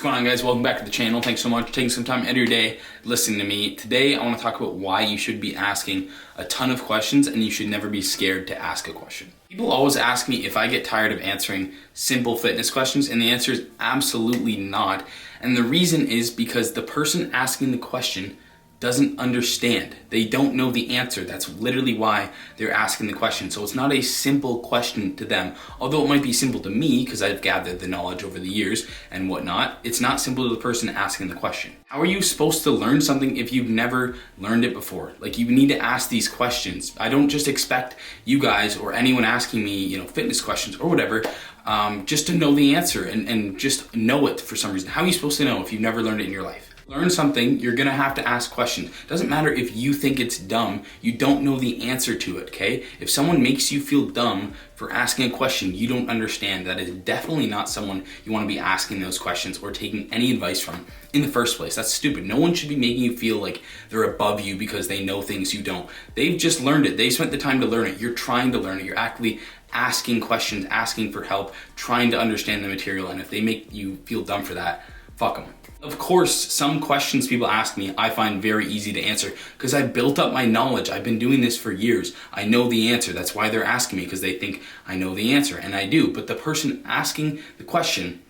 What's going on, guys? Welcome back to the channel. Thanks so much for taking some time out of your day listening to me. Today I want to talk about why you should be asking a ton of questions and you should never be scared to ask a question. People always ask me if I get tired of answering simple fitness questions, and the answer is absolutely not. And the reason is because the person asking the question doesn't understand. They don't know the answer. That's literally why they're asking the question. So it's not a simple question to them. Although it might be simple to me because I've gathered the knowledge over the years and whatnot, it's not simple to the person asking the question. How are you supposed to learn something if you've never learned it before? Like, you need to ask these questions. I don't just expect you guys or anyone asking me, fitness questions or whatever, just to know the answer and just know it for some reason. How are you supposed to know if you've never learned it in your life? Learn something, you're gonna have to ask questions. Doesn't matter if you think it's dumb, you don't know the answer to it, okay? If someone makes you feel dumb for asking a question you don't understand, that is definitely not someone you wanna be asking those questions or taking any advice from in the first place. That's stupid. No one should be making you feel like they're above you because they know things you don't. They've just learned it. They spent the time to learn it. You're trying to learn it. You're actually asking questions, asking for help, trying to understand the material, and if they make you feel dumb for that, fuck them. Of course, some questions people ask me I find very easy to answer because I built up my knowledge. I've been doing this for years. I know the answer. That's why they're asking me, because they think I know the answer, and I do. But the person asking the question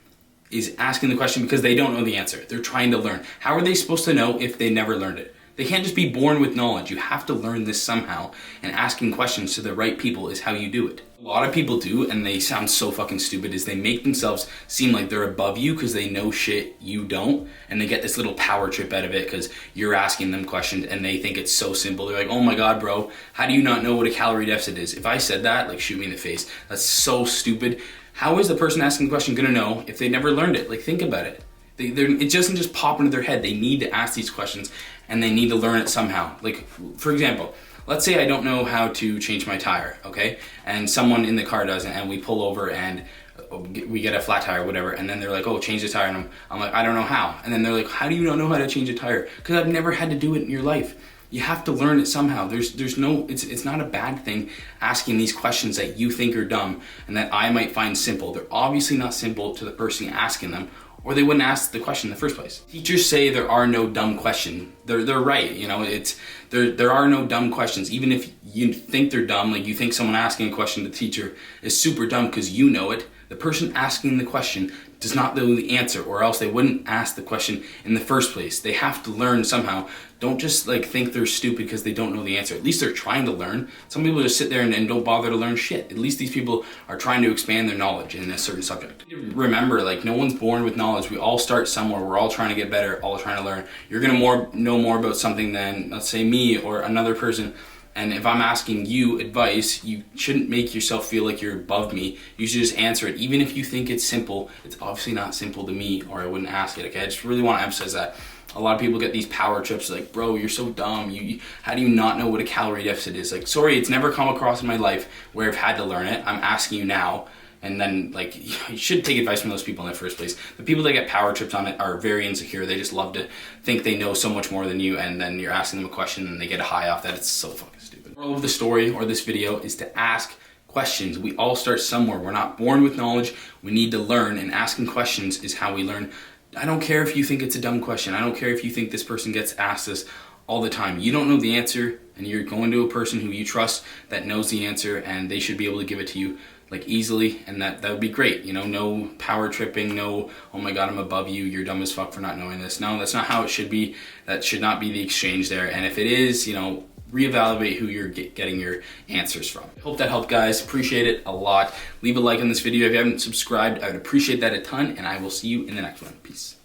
is asking the question because they don't know the answer. They're trying to learn. How are they supposed to know if they never learned it? They can't just be born with knowledge. You have to learn this somehow, and asking questions to the right people is how you do it. A lot of people do, and they sound so fucking stupid, is they make themselves seem like they're above you because they know shit you don't, and they get this little power trip out of it because you're asking them questions and they think it's so simple. They're like, oh my God, bro, how do you not know what a calorie deficit is? If I said that, like, shoot me in the face. That's so stupid. How is the person asking the question gonna know if they never learned it? Like, think about it. It doesn't just pop into their head. They need to ask these questions and they need to learn it somehow. Like, for example, let's say I don't know how to change my tire, okay? And someone in the car doesn't, and we pull over and we get a flat tire or whatever, and then they're like, oh, change the tire, and I'm like, I don't know how. And then they're like, how do you not know how to change a tire? Because I've never had to do it in your life. You have to learn it somehow. There's no, it's not a bad thing asking these questions that you think are dumb and that I might find simple. They're obviously not simple to the person asking them, or they wouldn't ask the question in the first place. Teachers say there are no dumb questions. They're right, there are no dumb questions. Even if you think they're dumb, like you think someone asking a question to the teacher is super dumb because you know it, the person asking the question does not know the answer, or else they wouldn't ask the question in the first place. They have to learn somehow. Don't just think they're stupid because they don't know the answer. At least they're trying to learn. Some people just sit there and don't bother to learn shit. At least these people are trying to expand their knowledge in a certain subject. Remember, no one's born with knowledge. We all start somewhere. We're all trying to get better, all trying to learn. You're gonna know more about something than, let's say, me or another person. And if I'm asking you advice, you shouldn't make yourself feel like you're above me. You should just answer it. Even if you think it's simple, it's obviously not simple to me, or I wouldn't ask it, okay? I just really want to emphasize that. A lot of people get these power trips like, bro, you're so dumb. How do you not know what a calorie deficit is? Like, sorry, it's never come across in my life where I've had to learn it. I'm asking you now. And then, you should take advice from those people in the first place. The people that get power trips on it are very insecure. They just love to think they know so much more than you, and then you're asking them a question and they get a high off that. It's so fucking stupid. The moral of the story or this video is to ask questions. We all start somewhere. We're not born with knowledge. We need to learn, and asking questions is how we learn. I don't care if you think it's a dumb question. I don't care if you think this person gets asked this all the time. You don't know the answer, and you're going to a person who you trust that knows the answer, and they should be able to give it to you easily, and that would be great. No power tripping, no, oh my God, I'm above you, you're dumb as fuck for not knowing this. No, that's not how it should be. That should not be the exchange there. And if it is, reevaluate who you're getting your answers from. Hope that helped, guys. Appreciate it a lot. Leave a like on this video if you haven't subscribed. I would appreciate that a ton, and I will see you in the next one. Peace.